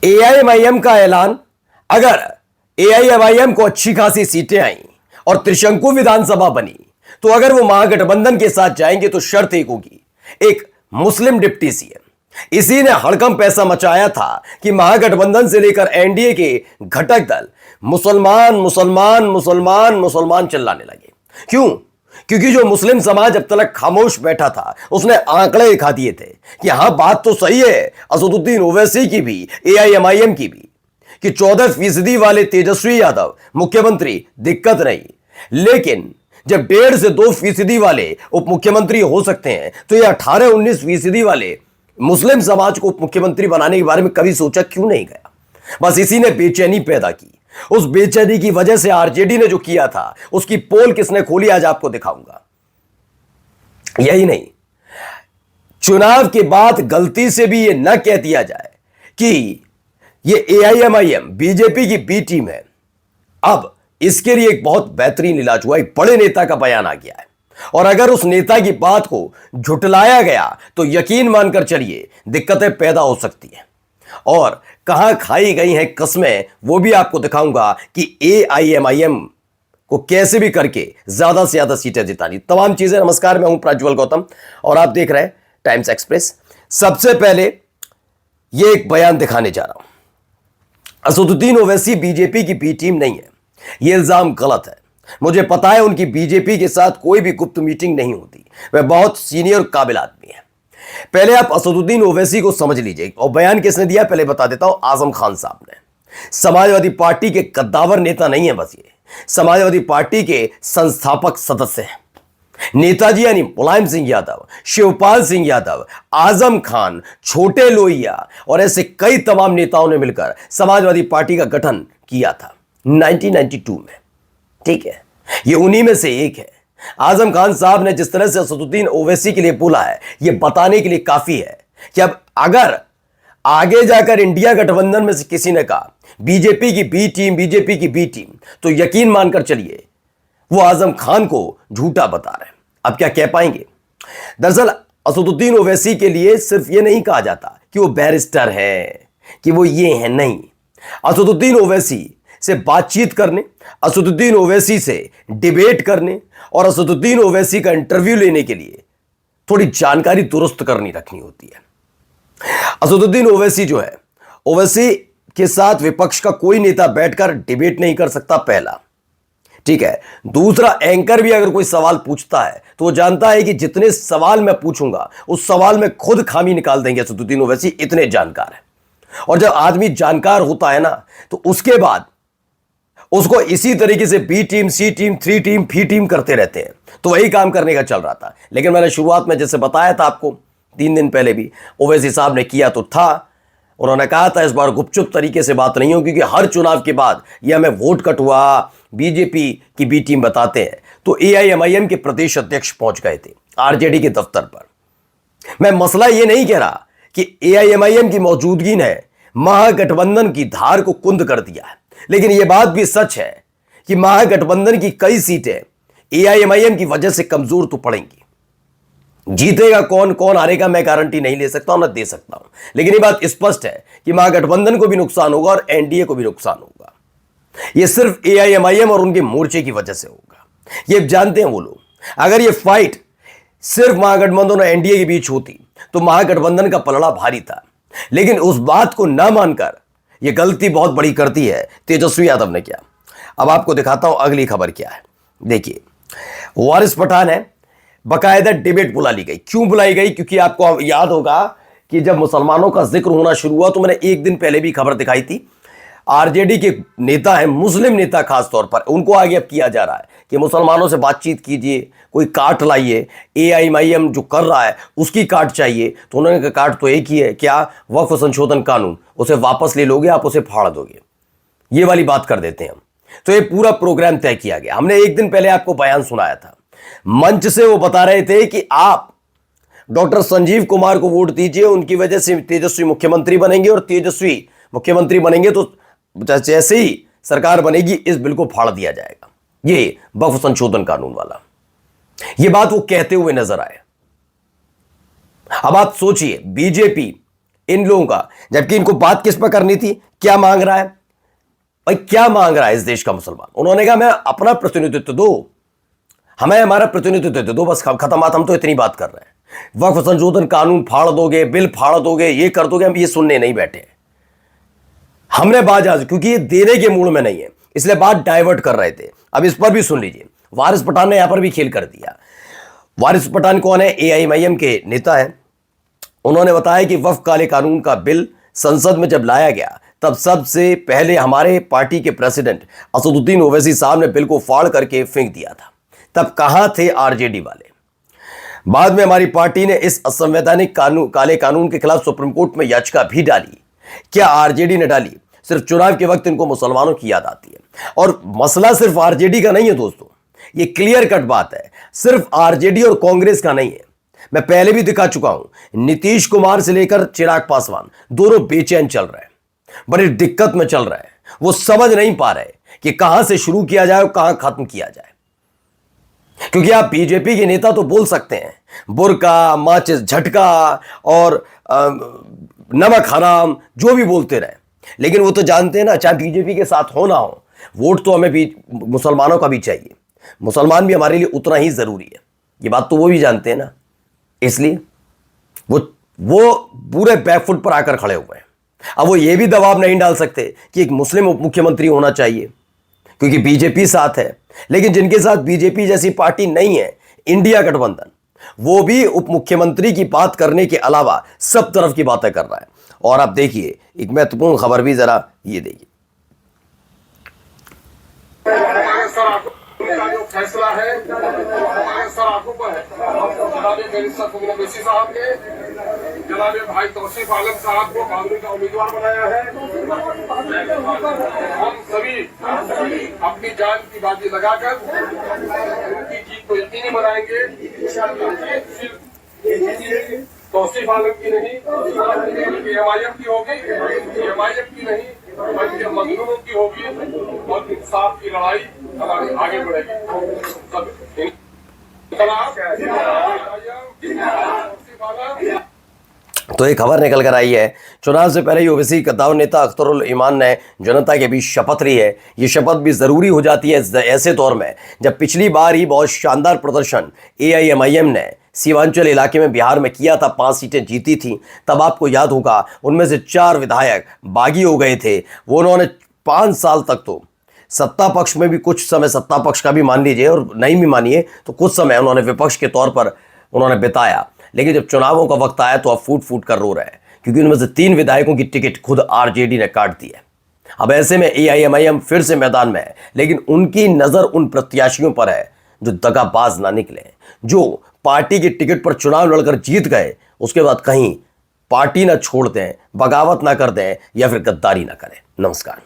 AIMIM का ऐलान, अगर एआईएमआईएम को अच्छी खासी सीटें आई और त्रिशंकु विधानसभा बनी तो अगर वो महागठबंधन के साथ जाएंगे तो शर्त एक होगी, एक मुस्लिम डिप्टी सीएम। इसी ने हड़कंप पैसा मचाया था कि महागठबंधन से लेकर एनडीए के घटक दल मुसलमान मुसलमान मुसलमान मुसलमान चिल्लाने लगे। क्यों? क्योंकि जो मुस्लिम समाज अब तक खामोश बैठा था उसने आंकड़े दिखा दिए थे कि हां बात तो सही है असदुद्दीन ओवैसी की भी, एआईएमआईएम की भी, कि 14% वाले तेजस्वी यादव मुख्यमंत्री दिक्कत नहीं, लेकिन जब 1.5 से 2% वाले उप मुख्यमंत्री हो सकते हैं तो ये 18-19% वाले मुस्लिम समाज को उप मुख्यमंत्री बनाने के बारे में कभी सोचा क्यों नहीं गया? बस इसी ने बेचैनी पैदा की। उस बेचैनी की वजह से आरजेडी ने जो किया था उसकी पोल किसने खोली आज आपको दिखाऊंगा। यही नहीं, चुनाव के बाद गलती से भी यह न कह दिया जाए कि ये एआईएमआईएम बीजेपी की बी टीम है। अब इसके लिए एक बहुत बेहतरीन इलाज हुआ, एक बड़े नेता का बयान आ गया है और अगर उस नेता की बात को झुटलाया गया तो यकीन मानकर चलिए दिक्कतें पैदा हो सकती हैं। और कहां खाई गई हैं कस्में वो भी आपको दिखाऊंगा कि एआईएमआईएम को कैसे भी करके ज्यादा से ज्यादा सीटें जितानी। तमाम चीजें। नमस्कार, मैं हूं प्रज्वल गौतम और आप देख रहे हैं टाइम्स एक्सप्रेस। सबसे पहले यह एक बयान दिखाने जा रहा हूं। असदुद्दीन ओवैसी बीजेपी की बी टीम नहीं है, यह इल्जाम गलत है। मुझे पता है उनकी बीजेपी के साथ कोई भी गुप्त मीटिंग नहीं होती, वह बहुत सीनियर काबिल आदमी है। पहले आप असदुद्दीन ओवैसी को समझ लीजिए। और बयान किसने दिया पहले बता देता हूं, आजम खान साहब ने। समाजवादी पार्टी के कद्दावर नेता नहीं है, बस ये समाजवादी पार्टी के संस्थापक सदस्य हैं। नेताजी यानी मुलायम सिंह यादव, शिवपाल सिंह यादव, आजम खान, छोटे लोहिया और ऐसे कई तमाम नेताओं ने मिलकर समाजवादी पार्टी का गठन किया था 1992 में। ठीक है, ये उन्हीं में से एक है। आजम खान साहब ने जिस तरह से असदुद्दीन ओवैसी के लिए बोला है यह बताने के लिए काफी है कि अब अगर आगे जाकर इंडिया गठबंधन में से किसी ने कहा बीजेपी की बी टीम, बीजेपी की बी टीम, तो यकीन मानकर चलिए वो आजम खान को झूठा बता रहे हैं। अब क्या कह पाएंगे? दरअसल असदुद्दीन ओवैसी के लिए सिर्फ ये नहीं कहा जाता कि वो बैरिस्टर है, कि वो ये है, नहीं। असदुद्दीन ओवैसी से बातचीत करने, असदुद्दीन ओवैसी से डिबेट करने और असदुद्दीन ओवैसी का इंटरव्यू लेने के लिए थोड़ी जानकारी दुरुस्त करनी रखनी होती है। असदुद्दीन ओवैसी जो है, ओवैसी के साथ विपक्ष का कोई नेता बैठकर डिबेट नहीं कर सकता, पहला। ठीक है, दूसरा, एंकर भी अगर कोई सवाल पूछता है तो वो जानता है कि जितने सवाल मैं पूछूंगा उस सवाल में खुद खामी निकाल देंगे असदुद्दीन ओवैसी, इतने जानकार है। और जब आदमी जानकार होता है ना तो उसके बाद उसको इसी तरीके से बी टीम, सी टीम, 3 टीम, फी टीम करते रहते हैं। तो वही काम करने का चल रहा था। लेकिन मैंने शुरुआत में जैसे बताया था आपको 3 दिन पहले भी, ओवैसी साहब ने किया तो था। उन्होंने कहा था इस बार गुपचुप तरीके से बात नहीं हो, क्योंकि हर चुनाव के बाद यह हमें वोट कट हुआ, बीजेपी की बी टीम बताते हैं। तो एआईएमआईएम के प्रदेश अध्यक्ष पहुंच गए थे आरजेडी के दफ्तर पर। मैं मसला यह नहीं कह रहा कि एआईएमआईएम की मौजूदगी ने महागठबंधन की धार को कुंद कर दिया है, लेकिन यह बात भी सच है कि महागठबंधन की कई सीटें एआईएमआईएम की वजह से कमजोर तो पड़ेंगी। जीतेगा कौन, कौन हारेगा, मैं गारंटी नहीं ले सकता हूं, ना दे सकता हूं, लेकिन यह बात स्पष्ट है कि महागठबंधन को भी नुकसान होगा और एनडीए को भी नुकसान होगा। यह सिर्फ एआईएमआईएम और उनके मोर्चे की वजह से होगा, यह जानते हैं वो लोग। अगर यह फाइट सिर्फ महागठबंधन और एनडीए के बीच होती तो महागठबंधन का पलड़ा भारी था, लेकिन उस बात को ना मानकर यह गलती बहुत बड़ी करती है तेजस्वी यादव ने। क्या, अब आपको दिखाता हूं अगली खबर क्या है। देखिए, वारिस पठान है, बकायदा डिबेट बुला ली गई। क्यों बुलाई गई? क्योंकि आपको याद होगा कि जब मुसलमानों का जिक्र होना शुरू हुआ तो मैंने एक दिन पहले भी खबर दिखाई थी। आरजेडी के नेता हैं, मुस्लिम नेता खास तौर पर, उनको आगे अब किया जा रहा है कि मुसलमानों से बातचीत कीजिए, कोई काट लाइए, एआईएमआईएम जो कर रहा है उसकी काट चाहिए। तो उन्होंने कहा काट तो एक ही है, क्या? वक्फ संशोधन कानून, उसे वापस ले लोगे आप, उसे फाड़ दोगे, ये वाली बात कर देते हैं हम। तो ये पूरा प्रोग्राम तय किया गया। हमने एक दिन पहले आपको बयान सुनाया था, मंच से वो बता रहे थे कि आप डॉक्टर संजीव कुमार को वोट दीजिए, उनकी वजह से तेजस्वी मुख्यमंत्री बनेंगे और तेजस्वी मुख्यमंत्री बनेंगे तो जैसे ही सरकार बनेगी इस बिल को फाड़ दिया जाएगा, ये वक्फ संशोधन कानून वाला। ये बात वो कहते हुए नजर आए। अब आप सोचिए, बीजेपी इन लोगों का, जबकि इनको बात किस पर करनी थी? क्या मांग रहा है भाई, क्या मांग रहा है इस देश का मुसलमान? उन्होंने कहा हमें अपना प्रतिनिधित्व दो, हमें हमारा प्रतिनिधित्व दो, बस खत्म बात। हम तो इतनी बात कर रहे हैं। वक्फ संशोधन कानून फाड़ दोगे, बिल फाड़ दोगे, ये कर दोगे, हम ये सुनने नहीं बैठे। हमने बात आज, क्योंकि ये देने के मूड में नहीं है, इसलिए बात डाइवर्ट कर रहे थे। अब इस पर भी सुन लीजिए। वारिस पठान ने यहां पर भी खेल कर दिया। वारिस पठान कौन है? एआईएमआईएम के नेता है। उन्होंने बताया कि वक्फ काले कानून का बिल संसद में जब लाया गया तब सबसे पहले हमारे पार्टी के प्रेसिडेंट असदुद्दीन ओवैसी साहब ने बिल को फाड़ करके फेंक दिया था। तब कहां थे आरजेडी वाले? बाद में हमारी पार्टी ने इस असंवैधानिक काले कानून के खिलाफ सुप्रीम कोर्ट में याचिका भी डाली। क्या आरजेडी ने डाली? सिर्फ चुनाव के वक्त इनको मुसलमानों की याद आती है। और मसला सिर्फ आरजेडी का नहीं है दोस्तों, ये क्लियर कट बात है, सिर्फ आरजेडी और कांग्रेस का नहीं है। मैं पहले भी दिखा चुका हूं, नीतीश कुमार से लेकर चिराग पासवान दोनों बेचैन चल रहे हैं, बड़ी दिक्कत में चल रहे हैं। वो समझ नहीं पा रहे कि कहां से शुरू किया जाए और कहां खत्म किया जाए। क्योंकि आप बीजेपी के नेता तो बोल सकते हैं बुर्का, माचिस, झटका और नमक हराम, जो भी बोलते रहे, लेकिन वो तो जानते हैं ना, चाहे बीजेपी के साथ हो ना हो, वोट तो हमें भी मुसलमानों का भी चाहिए। मुसलमान भी हमारे लिए उतना ही जरूरी है, ये बात तो वो भी जानते हैं ना। इसलिए वो पूरे बैकफुट पर आकर खड़े हुए हैं। अब वो ये भी दबाव नहीं डाल सकते कि एक मुस्लिम उप मुख्यमंत्री होना चाहिए, क्योंकि बीजेपी साथ है। लेकिन जिनके साथ बीजेपी जैसी पार्टी नहीं है, इंडिया गठबंधन, वो भी उप मुख्यमंत्री की बात करने के अलावा सब तरफ की बातें कर रहा है। और आप देखिए एक महत्वपूर्ण खबर भी, जरा ये देखिए। का जो फैसला है हमारे सर आंखों पर है। जनाबे बैरिस्टर ओवैसी साहब ने जनाबे भाई तौसीफ आलम साहब को कांग्रेस का उम्मीदवार बनाया है। हम सभी अपनी जान की बाजी लगाकर उनकी जीत को यकीनी बनाएंगे। तौसीफ आलम की नहीं, एमआईएम की होगी, एमआईएम की नहीं बल्कि मजलूमों की होगी और इंसाफ की लड़ाई हमारी आगे बढ़ेगी। तो एक खबर निकल कर आई है, चुनाव से पहले ही ओवैसी कद्दावर नेता अख्तरुल ईमान ने जनता के बीच शपथ ली है। ये शपथ भी ज़रूरी हो जाती है ऐसे दौर में जब पिछली बार ही बहुत शानदार प्रदर्शन एआईएमआईएम ने सीमांचल इलाके में बिहार में किया था, 5 सीटें जीती थी। तब आपको याद होगा उनमें से 4 विधायक बागी हो गए थे। वो उन्होंने 5 साल तक तो सत्ता पक्ष में भी, कुछ समय सत्ता पक्ष का भी मान लीजिए और नहीं भी मानिए तो कुछ समय उन्होंने विपक्ष के तौर पर उन्होंने बिताया। लेकिन जब चुनावों का वक्त आया तो अब फूट फूट कर रो रहे हैं, क्योंकि उनमें से 3 विधायकों की टिकट खुद आरजेडी ने काट दी है। अब ऐसे में एआईएमआईएम फिर से मैदान में है, लेकिन उनकी नज़र उन प्रत्याशियों पर है जो दगाबाज ना निकले, जो पार्टी की टिकट पर चुनाव लड़कर जीत गए, उसके बाद कहीं पार्टी ना छोड़ दें, बगावत ना कर दें या फिर गद्दारी ना करें। नमस्कार।